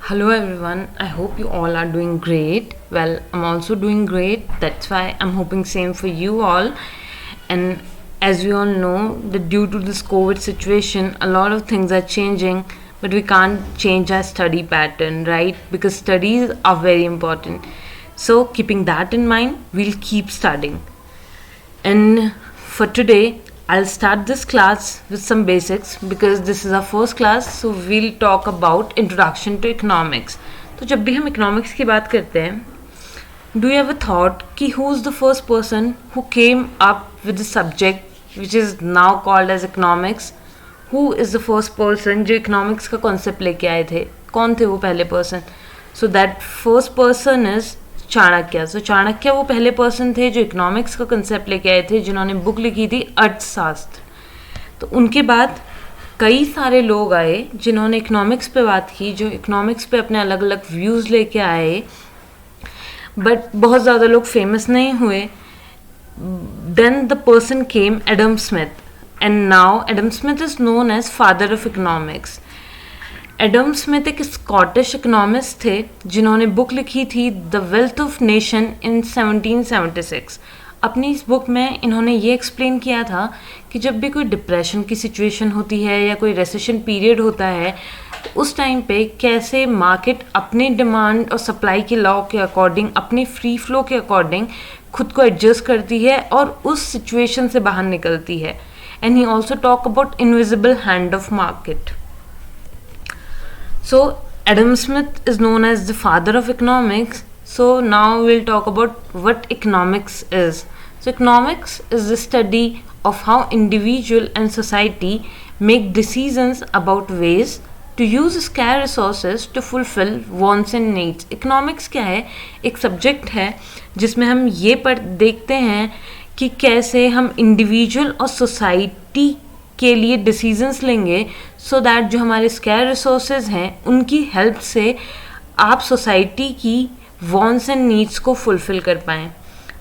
Hello everyone, I hope you all are doing great. Well, I'm also doing great. That's why I'm hoping same for you all. And as we all know that due to this COVID situation, a lot of things are changing, but we can't change our study pattern, right? Because studies are very important. So, keeping that in mind, we'll keep studying. And for today, I'll start this class with some basics because this is our first class. So we'll talk about introduction to economics. तो जब भी हम economics की बात करते हैं, do you ever thought कि who is the first person who came up with the subject which is now called as economics? Who is the first person जो economics का concept लेके आए थे? कौन थे वो पहले person? So that first person is Chanakya. सो चाणक्य वो पहले पर्सन थे जो इकोनॉमिक्स का कंसेप्ट लेके आए थे, जिन्होंने बुक लिखी थी अर्थशास्त्र. तो उनके बाद कई सारे लोग आए जिन्होंने इकोनॉमिक्स पे बात की, जो इकोनॉमिक्स पे अपने अलग अलग व्यूज़ लेके आए, बट बहुत ज़्यादा लोग फेमस नहीं हुए. Then the person came Adam Smith, and now Adam Smith is known as father of economics. एडम स्मिथ एक स्कॉटिश इकोनॉमिस्ट थे जिन्होंने बुक लिखी थी the wealth of nation in 1776. अपनी इस बुक में इन्होंने ये एक्सप्लेन किया था कि जब भी कोई डिप्रेशन की सिचुएशन होती है या कोई रेसेशन पीरियड होता है, तो उस टाइम पे कैसे मार्केट अपने डिमांड और सप्लाई के लॉ के अकॉर्डिंग, अपने फ्री फ्लो के अकॉर्डिंग खुद को एडजस्ट करती है और उस सिचुएशन से बाहर निकलती है. And he also talk about invisible hand of market. So Adam Smith is known as the father of economics. So now we'll talk about what economics is. So economics is the study of how individual and society make decisions about ways to use scarce resources to fulfill wants and needs. Economics क्या है? एक subject है जिसमें हम ये देखते हैं कि कैसे हम इंडिविजुअल और सोसाइटी के लिए डिसीजंस लेंगे सो दैट जो हमारे स्कैर रिसोर्सेज हैं उनकी हेल्प से आप सोसाइटी की वॉन्ट्स एंड नीड्स को फुलफ़िल कर पाएँ.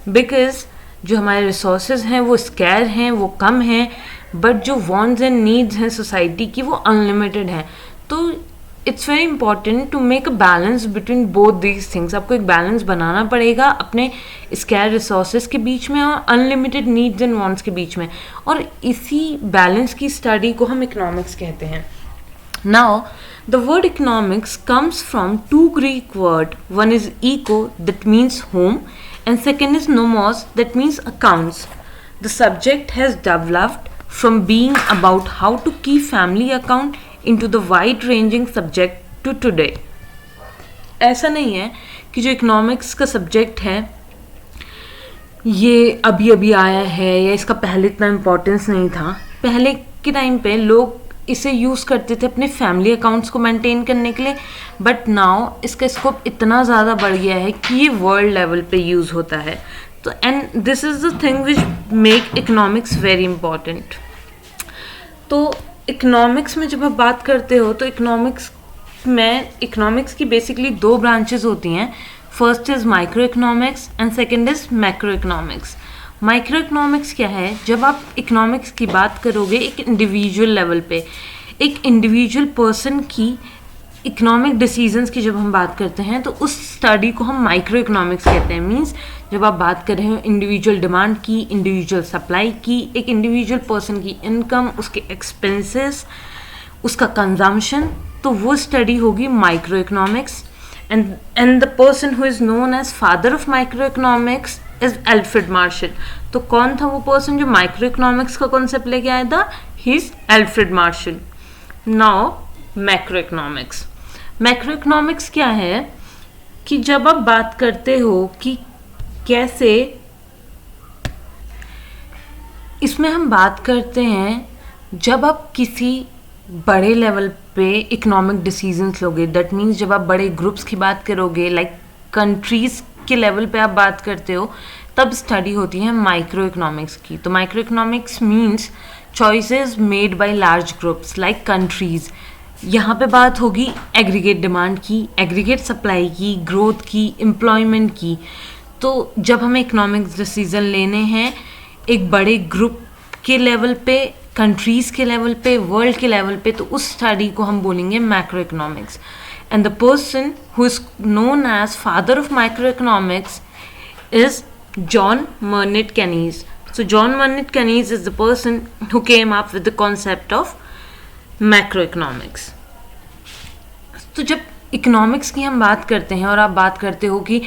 बिकॉज जो हमारे रिसोर्सेज हैं वो स्कैर हैं, वो कम हैं, बट जो वॉन्ट्स एंड नीड्स हैं सोसाइटी की वो अनलिमिटेड हैं. तो it's very important to make a balance between both these things. आपको एक बैलेंस बनाना पड़ेगा अपने स्कैर रिसोर्सेज के बीच में और अनलिमिटेड नीड्स एंड वांट्स के बीच में, और इसी बैलेंस की स्टडी को हम इकोनॉमिक्स कहते हैं. Now the word economics comes from two Greek word. One is eco that means home and second is nomos that means accounts. The subject has developed from being about how to keep family account into the wide ranging subject to today. ऐसा नहीं है कि जो economics का subject है ये अभी अभी आया है या इसका पहले इतना इम्पोर्टेंस नहीं था. पहले के टाइम पे लोग इसे यूज़ करते थे अपने फैमिली अकाउंट्स को मेंटेन करने के लिए, बट नाउ इसका स्कोप इतना ज़्यादा बढ़ गया है कि ये वर्ल्ड लेवल पे यूज़ होता है. तो and this is the thing which make economics very important. तो इकोनॉमिक्स में जब आप बात करते हो तो इकोनॉमिक्स की बेसिकली दो ब्रांचेस होती हैं. First is micro economics and second is macro economics. Micro economics क्या है? जब आप इकोनॉमिक्स की बात करोगे एक इंडिविजुअल लेवल पे, एक इंडिविजुअल पर्सन की इकोनॉमिक डिसीजंस की जब हम बात करते हैं तो उस स्टडी को हम माइक्रो इकोनॉमिक्स कहते हैं. मींस जब आप बात कर रहे हो इंडिविजुअल डिमांड की, इंडिविजुअल सप्लाई की, एक इंडिविजुअल पर्सन की इनकम, उसके एक्सपेंसेस, उसका कंजम्पशन, तो वो स्टडी होगी micro economics. And the person who is known as father of micro economics is Alfred Marshall. तो कौन था वो पर्सन जो माइक्रो इकोनॉमिक्स का कॉन्सेप्ट लेके आया था? He is Alfred martial. Now macro economics. Macro economics क्या है कि जब आप बात करते हो कि कैसे, इसमें हम बात करते हैं जब आप किसी बड़े लेवल पे इकोनॉमिक डिसीजंस लोगे, दैट मीन्स जब आप बड़े ग्रुप्स की बात करोगे, लाइक कंट्रीज़ के लेवल पे आप बात करते हो, तब स्टडी होती है माइक्रो इकोनॉमिक्स की. तो micro economics means choices made by large groups like countries. यहाँ पे बात होगी एग्रीगेट डिमांड की, एग्रीगेट सप्लाई की, ग्रोथ की, एम्प्लॉयमेंट की. तो जब हमें इकोनॉमिक्स डिसीजन लेने हैं एक बड़े ग्रुप के लेवल पे, कंट्रीज़ के लेवल पे, वर्ल्ड के लेवल पे, तो उस स्टडी को हम बोलेंगे macro economics. and the person who is known as father of microeconomics is John Maynard Keynes. So John Maynard Keynes is the person who came up with the concept of macroeconomics. तो जब economics की हम बात करते हैं और आप बात करते हो कि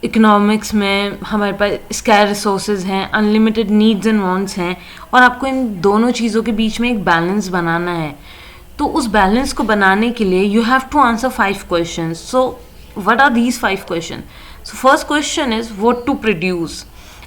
इकोनॉमिक्स में हमारे पास स्कैर रिसोर्सेज हैं, अनलिमिटेड नीड्स एंड वांट्स हैं, और आपको इन दोनों चीज़ों के बीच में एक बैलेंस बनाना है, तो उस बैलेंस को बनाने के लिए you have to answer 5 question. So what are these 5 question? So first question is what to produce.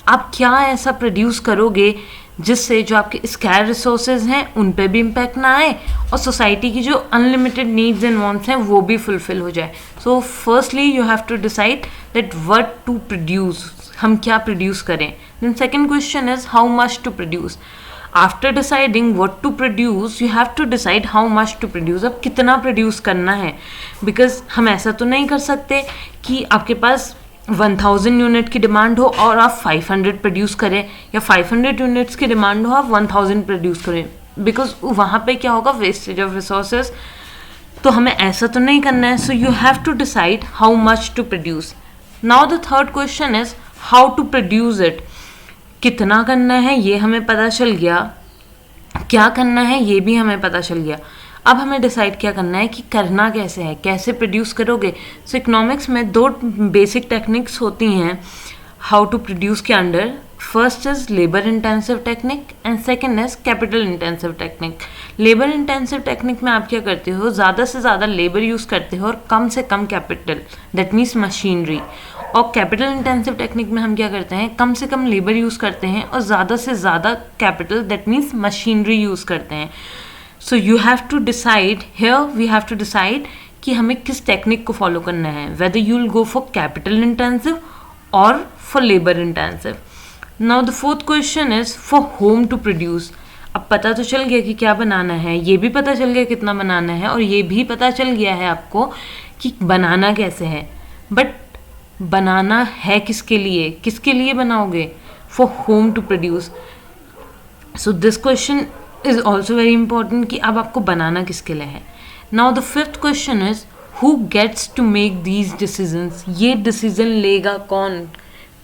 आप क्या ऐसा प्रोड्यूस करोगे जिससे जो आपके स्कैर रिसोर्सेज हैं उन पे भी इम्पैक्ट ना आए और सोसाइटी की जो अनलिमिटेड नीड्स एंड वांट्स हैं वो भी फुलफिल हो जाए. So firstly you have to decide that what to produce, हम क्या प्रोड्यूस करें. Then second question is how much to produce. After deciding what to produce you have to decide how much to produce. अब कितना produce करना है, because हम ऐसा तो नहीं कर सकते कि आपके पास 1000 यूनिट की डिमांड हो और आप 500 प्रोड्यूस करें, या 500 यूनिट्स की डिमांड हो आप 1000 प्रोड्यूस करें, बिकॉज वहाँ पे क्या होगा, वेस्टेज ऑफ रिसोर्सेज. तो हमें ऐसा तो नहीं करना है. So you have to decide how much to produce. Now the third question is how to produce it. कितना करना है ये हमें पता चल गया, क्या करना है ये भी हमें पता चल गया. अब हमें डिसाइड क्या करना है कि करना कैसे है, कैसे प्रोड्यूस करोगे. सो इकोनॉमिक्स में 2 बेसिक टेक्निक्स होती हैं हाउ टू प्रोड्यूस के under. First is labour intensive technique and second is capital intensive technique. Labour intensive technique में आप क्या करते हो, ज़्यादा से ज़्यादा लेबर यूज़ करते हो और कम से कम कैपिटल, दैट मीन्स मशीनरी. और कैपिटल इंटेंसिव टेक्निक में हम क्या करते हैं, कम से कम लेबर यूज़ करते हैं और ज़्यादा से ज़्यादा capital, that means machinery use करते हैं. So you have to decide here, we have to decide कि हमें किस टेक्निक को फॉलो करना है, whether you will go for capital intensive or for labour intensive. Now the fourth question is for whom to produce. अब पता तो चल गया कि क्या बनाना है, ये भी पता चल गया कितना बनाना है, और ये भी पता चल गया है आपको कि बनाना कैसे है. बट बनाना है किसके लिए बनाओगे, for whom to produce. So this question is also very important कि अब आपको बनाना किसके लिए है. Now the fifth question is who gets to make these decisions. ये डिसीजन लेगा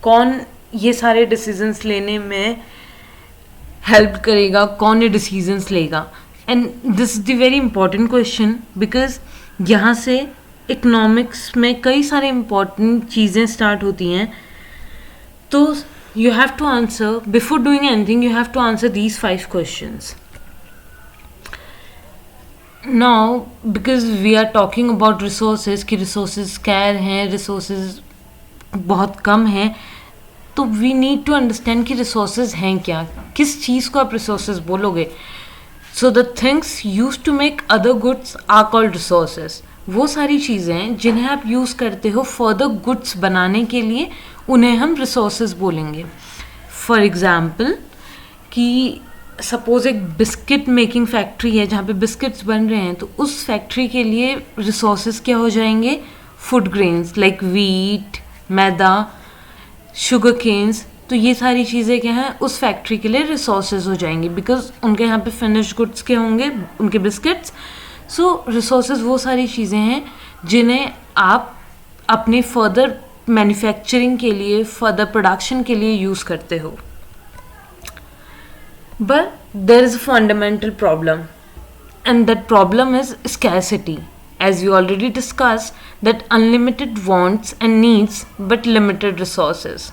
कौन ये सारे डिसीजंस लेने में हेल्प करेगा, कौन ये डिसीजंस लेगा. And this is the very important question because यहाँ से इकोनॉमिक्स में कई सारे इंपॉर्टेंट चीज़ें स्टार्ट होती हैं. तो you have to answer, before doing anything you have to answer these 5 questions. Now because we are talking about resources कि resources scarce हैं, resources बहुत कम हैं, तो we need to understand कि resources हैं क्या, किस चीज़ को आप resources बोलोगे. So the things used to make other goods are called resources. वो सारी चीज़ें जिन्हें आप यूज़ करते हो फर्दर गुड्स बनाने के लिए उन्हें हम रिसोर्सेज बोलेंगे. फॉर एग्ज़ाम्पल कि सपोज़ एक बिस्किट मेकिंग फैक्ट्री है जहाँ पे बिस्किट्स बन रहे हैं, तो उस फैक्ट्री के लिए रिसोर्सेज क्या हो जाएंगे, फूड ग्रेन्स लाइक वीट, मैदा, शुगर केन्स. तो ये सारी चीज़ें क्या हैं, उस फैक्ट्री के लिए रिसोर्सेज हो जाएंगे बिकॉज उनके यहाँ पे फिनिश गुड्स के होंगे, उनके बिस्किट्स. सो रिसोर्सेज वो सारी चीज़ें हैं जिन्हें आप अपने फर्दर मैन्युफैक्चरिंग के लिए, फर्दर प्रोडक्शन के लिए यूज़ करते हो. But there is a fundamental problem and that problem is scarcity. As we already discuss that unlimited wants and needs but limited resources.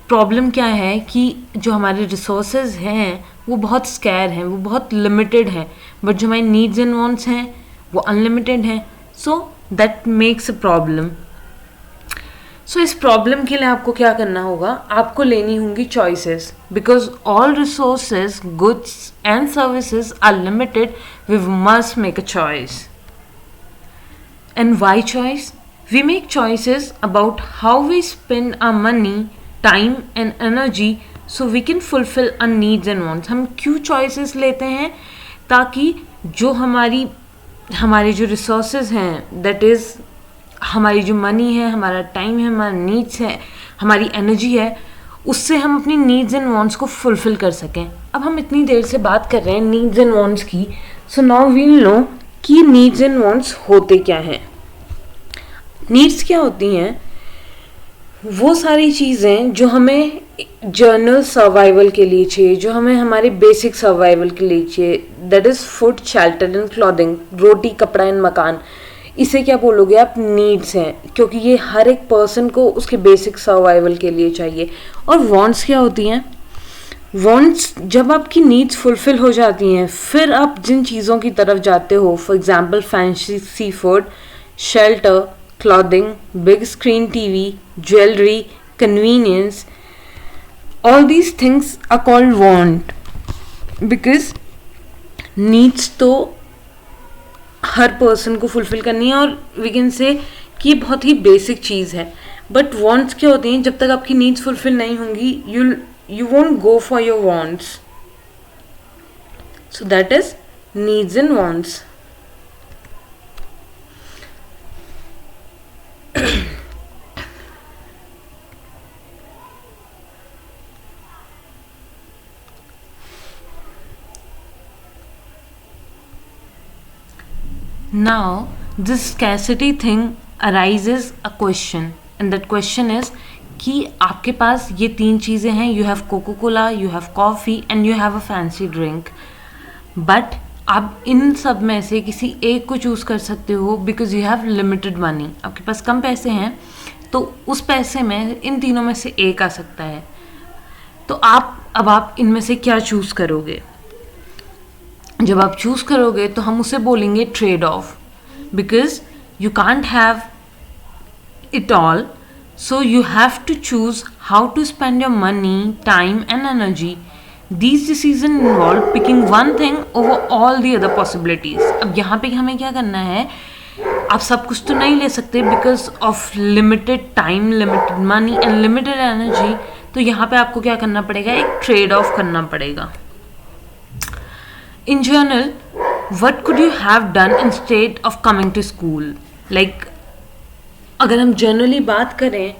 Problem क्या है कि जो हमारे रिसोर्सेज हैं वो बहुत स्कैर हैं, वो बहुत लिमिटेड हैं, बट जो हमारी नीड्स एंड वांट्स हैं वो अनलिमिटेड हैं. So that makes a problem. So इस प्रॉब्लम के लिए आपको क्या करना होगा, आपको लेनी होंगी choices because all resources, goods and services are limited. We must make a choice. And why choice? We make choices about how we spend our money, time and energy so we can fulfil our needs and wants. हम क्यों choices लेते हैं, ताकि जो हमारे जो resources हैं, that is हमारी जो मनी है, हमारा टाइम है, हमारा नीड्स है, हमारी एनर्जी है, उससे हम अपनी नीड्स एंड वांट्स को फुलफिल कर सकें. अब हम इतनी देर से बात कर रहे हैं नीड्स एंड वांट्स की, सो नाउ वी नो कि नीड्स एंड वांट्स होते क्या हैं। नीड्स क्या होती हैं? वो सारी चीज़ें जो हमें जर्नल सर्वाइवल के लिए चाहिए, जो हमें हमारे बेसिक सर्वाइवल के लिए चाहिए, that is food, shelter and clothing, roti, kapda and मकान। इसे क्या बोलोगे आप? नीड्स हैं, क्योंकि ये हर एक पर्सन को उसके बेसिक सर्वाइवल के लिए चाहिए। और वांट्स क्या होती हैं? वांट्स जब आपकी नीड्स फुलफिल हो जाती हैं, फिर आप जिन चीज़ों की तरफ जाते हो, for example fancy seafood, shelter, clothing, big screen TV, jewelry, convenience, all these things are called want, because needs तो हर पर्सन को फुलफिल करनी है और वी कैन से कि बहुत ही बेसिक चीज़ है। बट वांट्स क्या होती हैं? जब तक आपकी नीड्स फुलफिल नहीं होंगी, you won't go for your wants. So that is needs and wants. Now, this scarcity thing arises a question, and that question is कि आपके पास ये 3 चीज़ें हैं, you have coca cola, you have coffee and you have a fancy drink, but आप इन सब में से किसी एक को चूज़ कर सकते हो because you have limited money. आपके पास कम पैसे हैं, तो उस पैसे में इन तीनों में से एक आ सकता है। तो आप इनमें से क्या चूज़ करोगे? जब आप चूज़ करोगे तो हम उसे बोलेंगे trade off, because you can't have it all, so you have to choose how to spend your money, time and energy. These decisions involve picking one thing over all the other possibilities. अब यहाँ पे हमें क्या करना है? आप सब कुछ तो नहीं ले सकते because of limited time, limited money and limited energy. तो यहाँ पे आपको क्या करना पड़ेगा? एक ट्रेड ऑफ करना पड़ेगा। In general, what could you have done instead of coming to school? Like, अगर हम जनरली बात करें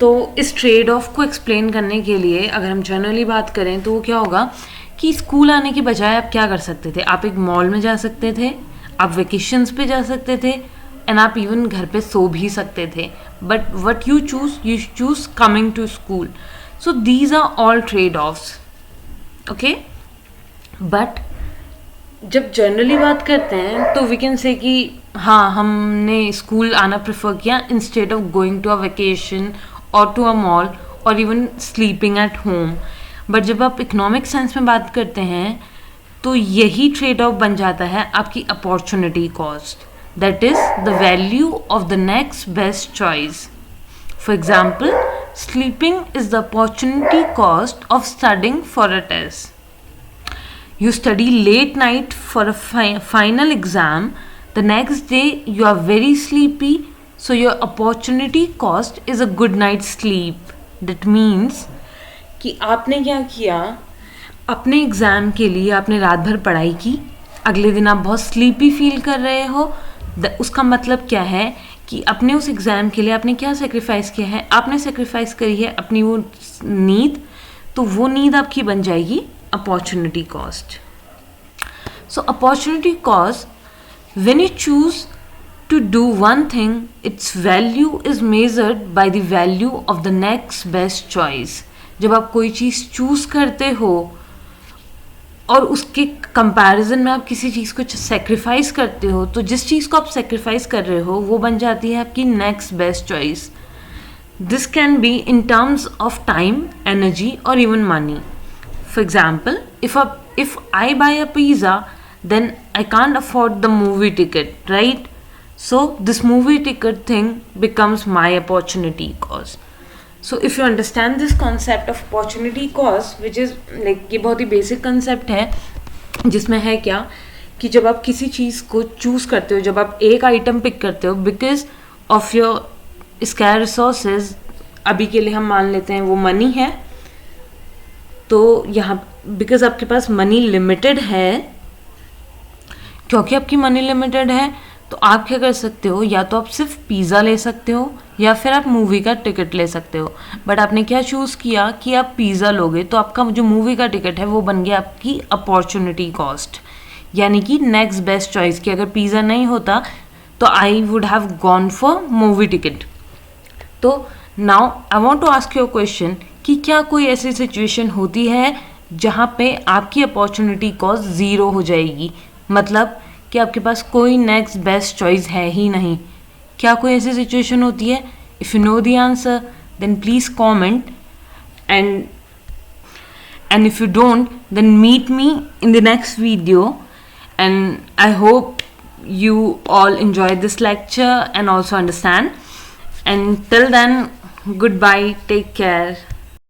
तो इस ट्रेड ऑफ को एक्सप्लेन करने के लिए अगर हम जनरली बात करें तो वो क्या होगा कि स्कूल आने के बजाय आप क्या कर सकते थे? आप एक मॉल में जा सकते थे, आप वेकेशंस पे जा सकते थे, एंड आप इवन घर पे सो भी सकते थे। But what you choose coming to school. So these are all trade offs, okay. But जब जनरली बात करते हैं तो वी कैन से कि हाँ, हमने स्कूल आना प्रेफर किया instead of going to a vacation और टू अ मॉल और even sleeping at home. But जब आप इकोनॉमिक सेंस में बात करते हैं तो यही ट्रेड ऑफ बन जाता है आपकी opportunity cost, that is the value of the next best choice. For example, sleeping is the opportunity cost of studying for a test. You study late night for a final exam. The next day you are very sleepy, so your opportunity cost is a good night's sleep. That means कि आपने क्या किया? अपने exam के लिए आपने रात भर पढ़ाई की, अगले दिन आप बहुत स्लीपी फील कर रहे हो। उसका मतलब क्या है कि अपने उस एग्ज़ाम के लिए आपने क्या सेक्रीफाइस किया है? आपने सेक्रीफाइस करी है अपनी वो नींद, तो वो नींद आपकी बन जाएगी opportunity cost. So opportunity cost, when you choose to do one thing, its value is measured by the value of the next best choice. जब आप कोई चीज़ चूज़ करते हो और उसके कंपैरिजन में आप किसी चीज़ को सेक्रीफाइस करते हो, तो जिस चीज़ को आप सेक्रीफाइस कर रहे हो वो बन जाती है आपकी next best choice. This can be in terms of time, energy or even money. For example, if I buy a pizza, then I can't afford the movie ticket, right? So this movie ticket thing becomes my opportunity cost. So if you understand this concept of opportunity cost, which is like ये बहुत ही basic concept है, जिसमें है क्या कि जब आप किसी चीज़ को चूज़ करते हो, जब आप एक आइटम पिक करते हो because of your scarce resources, अभी के लिए हम मान लेते हैं वो मनी है, तो यहाँ बिकॉज आपके पास मनी लिमिटेड है, क्योंकि आपकी मनी लिमिटेड है तो आप क्या कर सकते हो? या तो आप सिर्फ पिज़्ज़ा ले सकते हो या फिर आप मूवी का टिकट ले सकते हो। बट आपने क्या चूज़ किया कि आप पिज़्ज़ा लोगे, तो आपका जो मूवी का टिकट है वो बन गया आपकी अपॉर्चुनिटी कॉस्ट। यानी कि नेक्स्ट बेस्ट चॉइस, कि अगर पिज़्ज़ा नहीं होता तो I would have gone for movie ticket. तो now I want to ask your question कि क्या कोई ऐसी सिचुएशन होती है जहाँ पे आपकी अपॉर्चुनिटी कॉस्ट ज़ीरो हो जाएगी, मतलब कि आपके पास कोई नेक्स्ट बेस्ट चॉइस है ही नहीं. क्या कोई ऐसी सिचुएशन होती है? If you know the answer then please comment, and if you don't, then meet me in the next video. And I hope you all enjoyed this lecture and also understand. And till then, goodbye, take care.